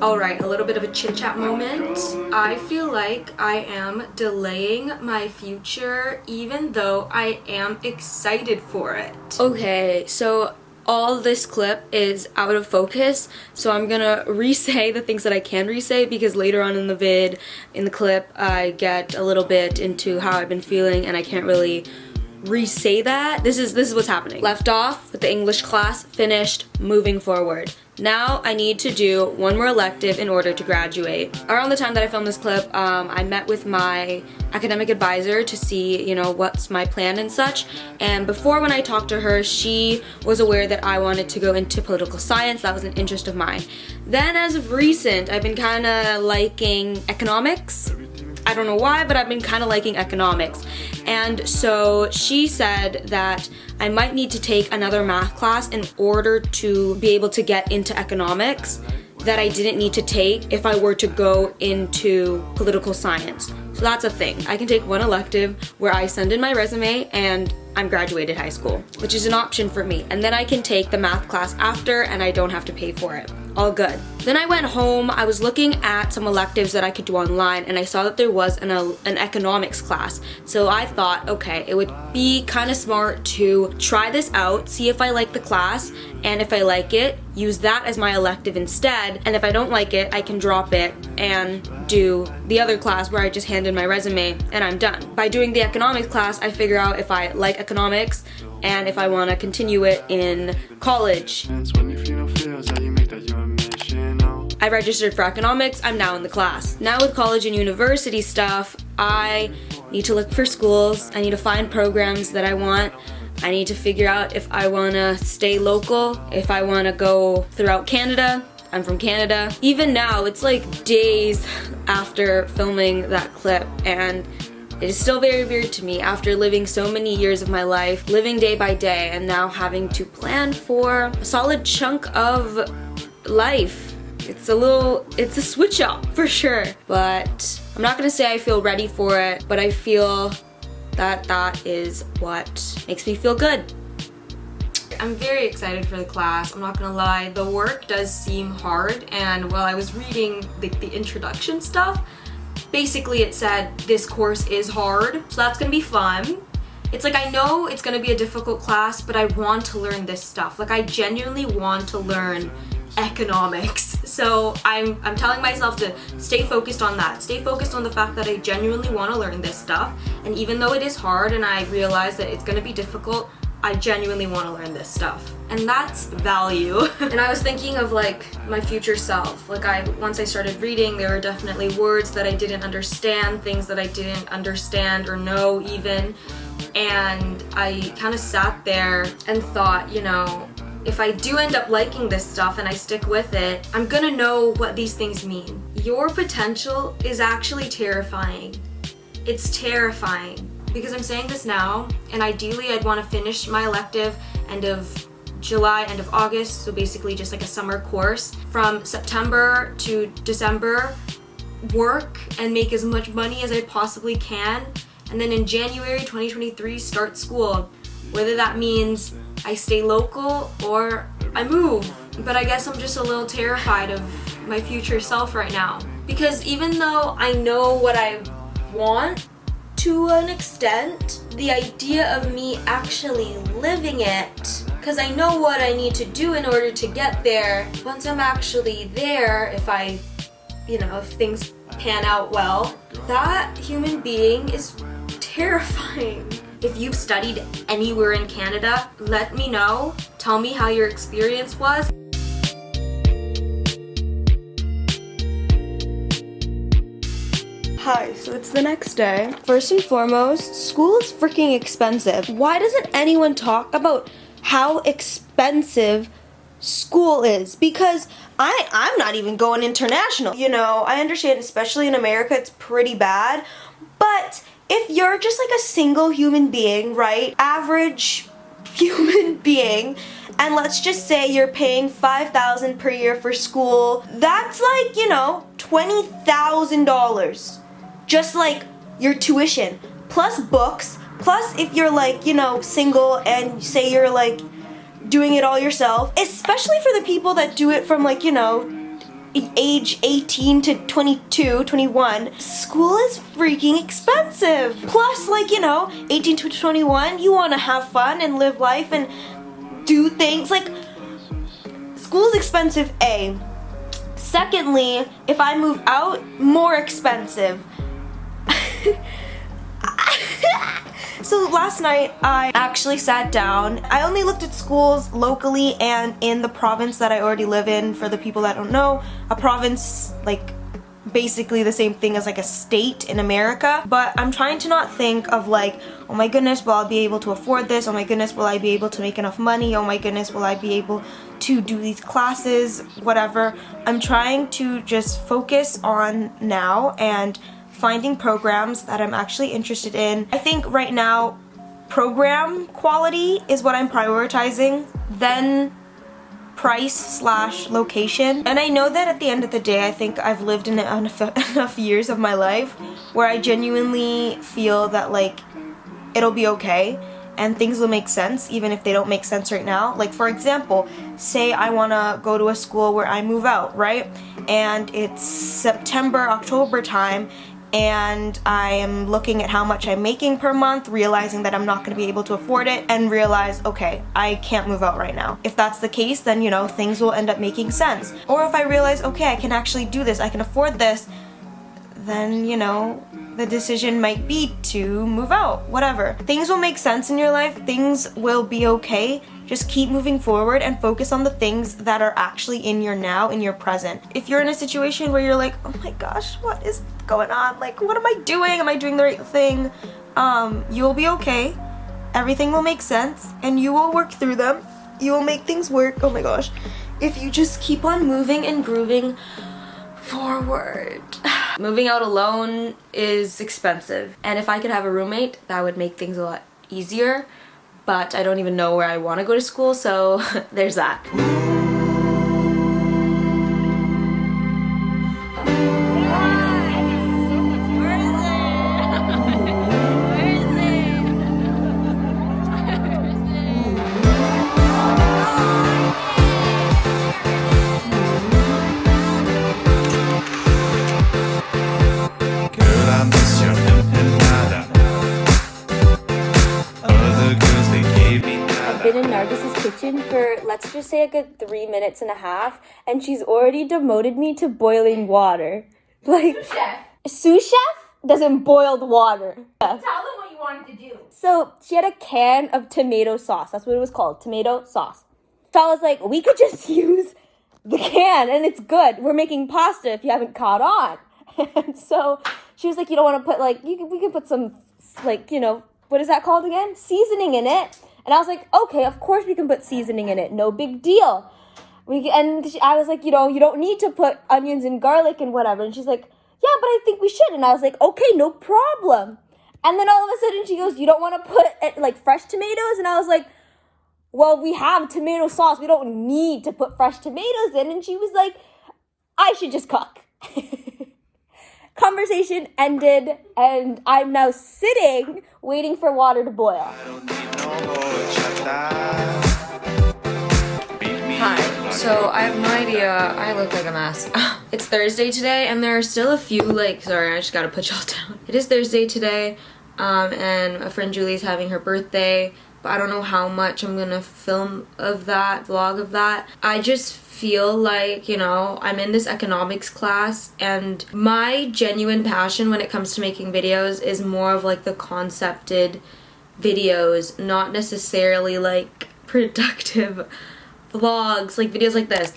Alright, a little bit of a chit-chat moment. I feel like I am delaying my future even though I am excited for it. Okay, so all this clip is out of focus, so I'm gonna re-say the things that I can re-say because later on in the clip, I get a little bit into how I've been feeling and I can't really re-say that. This is what's happening. Left off with the English class, finished, moving forward. Now I need to do one more elective in order to graduate. Around the time that I filmed this clip, I met with my academic advisor to see, you know, what's my plan and such. And before, when I talked to her, she was aware that I wanted to go into political science. That was an interest of mine. Then as of recent, I've been kind of liking economics. I don't know why, but I've been kind of liking economics. And so she said that I might need to take another math class in order to be able to get into economics that I didn't need to take if I were to go into political science. So that's a thing. I can take one elective where I send in my resume and I'm graduated high school, which is an option for me. And then I can take the math class after and I don't have to pay for it. All good. Then I went home, I was looking at some electives that I could do online and I saw that there was an economics class. So I thought, okay, it would be kind of smart to try this out, see if I like the class, and if I like it, use that as my elective instead. And if I don't like it, I can drop it and do the other class where I just hand in my resume and I'm done. By doing the economics class, I figure out if I like economics and if I want to continue it in college. I registered for economics, I'm now in the class. Now with college and university stuff, I need to look for schools, I need to find programs that I want, I need to figure out if I want to stay local, if I want to go throughout Canada. I'm from Canada. Even now, it's like days after filming that clip and it is still very weird to me after living so many years of my life, living day by day, and now having to plan for a solid chunk of life. It's a switch up for sure, but I'm not gonna say I feel ready for it, but I feel that that is what makes me feel good. I'm very excited for the class, I'm not gonna lie. The work does seem hard, and while I was reading the introduction stuff, basically it said this course is hard, so that's gonna be fun. It's like I know it's gonna be a difficult class, but I want to learn this stuff. Like I genuinely want to learn economics. So I'm telling myself to stay focused on that. Stay focused on the fact that I genuinely want to learn this stuff. And even though it is hard and I realize that it's gonna be difficult, I genuinely want to learn this stuff. And that's value. And I was thinking of like my future self. Like once I started reading, there were definitely words that I didn't understand, things that I didn't understand or know even. And I kind of sat there and thought, you know, if I do end up liking this stuff and I stick with it, I'm gonna know what these things mean. Your potential is actually terrifying. It's terrifying. Because I'm saying this now, and ideally I'd want to finish my elective end of July, end of August, so basically just like a summer course. From September to December, work and make as much money as I possibly can, and then in January 2023 start school. Whether that means I stay local or I move. But I guess I'm just a little terrified of my future self right now. Because even though I know what I want to an extent, the idea of me actually living it, because I know what I need to do in order to get there, once I'm actually there, if things pan out well, that human being is terrifying. If you've studied anywhere in Canada, let me know. Tell me how your experience was. Hi, so it's the next day. First and foremost, school is freaking expensive. Why doesn't anyone talk about how expensive school is? Because I'm not even going international. You know, I understand, especially in America, it's pretty bad. But if you're just like a single human being, right? Average human being, and let's just say you're paying $5,000 per year for school, that's like, you know, $20,000. Just like your tuition, plus books, plus if you're like, you know, single and say you're like doing it all yourself, especially for the people that do it from like, you know, age 18 to 22, 21, school is freaking expensive. Plus, like, you know, 18 to 21, you want to have fun and live life and do things. Like, school's expensive, A. Secondly, if I move out, more expensive. So last night I actually sat down. I only looked at schools locally and in the province that I already live in. For the people that don't know, a province, like, basically the same thing as like a state in America. But I'm trying to not think of like, oh my goodness, will I be able to afford this? Oh my goodness, will I be able to make enough money? Oh my goodness, will I be able to do these classes? Whatever. I'm trying to just focus on now and finding programs that I'm actually interested in. I think right now program quality is what I'm prioritizing, then price / location. And I know that at the end of the day, I think I've lived in enough years of my life where I genuinely feel that like it'll be okay and things will make sense even if they don't make sense right now. Like, for example, say I want to go to a school where I move out, right? And it's September, October time, and I am looking at how much I'm making per month, realizing that I'm not going to be able to afford it, and realize, okay, I can't move out right now. If that's the case, then, you know, things will end up making sense. Or if I realize, okay, I can actually do this, I can afford this, then, you know, the decision might be to move out, whatever. Things will make sense in your life, things will be okay. Just keep moving forward and focus on the things that are actually in your now, in your present. If you're in a situation where you're like, oh my gosh, what is going on? Like, what am I doing? Am I doing the right thing? You'll be okay. Everything will make sense and you will work through them. You will make things work. Oh my gosh. If you just keep on moving and grooving forward. Moving out alone is expensive. And if I could have a roommate, that would make things a lot easier. But I don't even know where I want to go to school, so there's that. Been in Nargis's kitchen for, let's just say, a good 3.5 minutes, and she's already demoted me to boiling water. Like, sous chef doesn't boil the water. Tell them what you wanted to do. So she had a can of tomato sauce. That's what it was called, tomato sauce. So I was like, we could just use the can and it's good. We're making pasta if you haven't caught on. And so she was like, you don't want to put like, we can put some, like, you know, what is that called again? Seasoning in it. And I was like, okay, of course we can put seasoning in it. No big deal. I was like, you know, you don't need to put onions and garlic and whatever. And she's like, yeah, but I think we should. And I was like, okay, no problem. And then all of a sudden she goes, you don't want to put like fresh tomatoes? And I was like, well, we have tomato sauce. We don't need to put fresh tomatoes in. And she was like, I should just cook. Conversation ended, and I'm now sitting waiting for water to boil. Hi, so I have no idea, I look like a mess. It's Thursday today and there are still a few, like, sorry, I just gotta put y'all down. It is Thursday today, and a friend Julie's having her birthday, but I don't know how much I'm gonna film of that, vlog of that. I just feel like, you know, I'm in this economics class and my genuine passion when it comes to making videos is more of like the concepted videos, not necessarily like productive vlogs, like videos like this.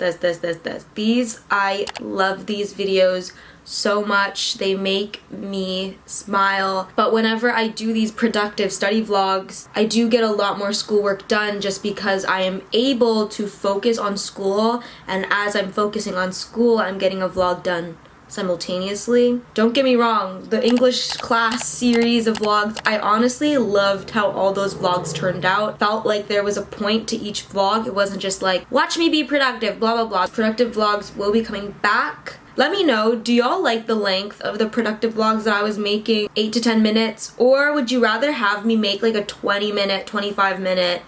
These, I love these videos so much. They make me smile. But whenever I do these productive study vlogs, I do get a lot more schoolwork done just because I am able to focus on school, and as I'm focusing on school, I'm getting a vlog done simultaneously. Don't get me wrong, the English class series of vlogs, I honestly loved how all those vlogs turned out. Felt like there was a point to each vlog. It wasn't just like, watch me be productive, blah blah blah. Productive vlogs will be coming back. Let me know, do y'all like the length of the productive vlogs that I was making, 8 to 10 minutes? Or would you rather have me make like a 20-minute, 25-minute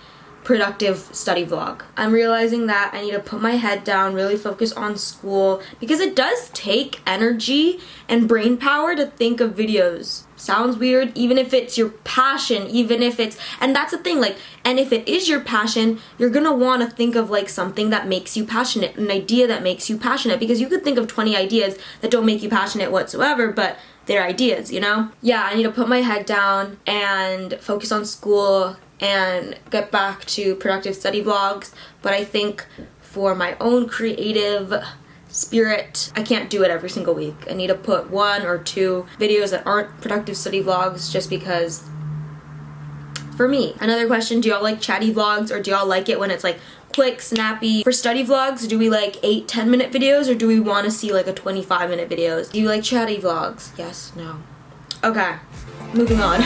productive study vlog. I'm realizing that I need to put my head down, really focus on school, because it does take energy and brain power to think of videos. Sounds weird, even if it's your passion, even if it's, and that's the thing, like, and if it is your passion, you're gonna want to think of like something that makes you passionate, an idea that makes you passionate, because you could think of 20 ideas that don't make you passionate whatsoever, but they're ideas, you know? Yeah, I need to put my head down and focus on school and get back to productive study vlogs, but I think for my own creative spirit, I can't do it every single week. I need to put 1 or 2 videos that aren't productive study vlogs just because, for me. Another question, do y'all like chatty vlogs, or do y'all like it when it's like quick, snappy? For study vlogs, do we like 8-10 minute videos, or do we want to see like a 25-minute videos? Do you like chatty vlogs? Yes, no. Okay, moving on.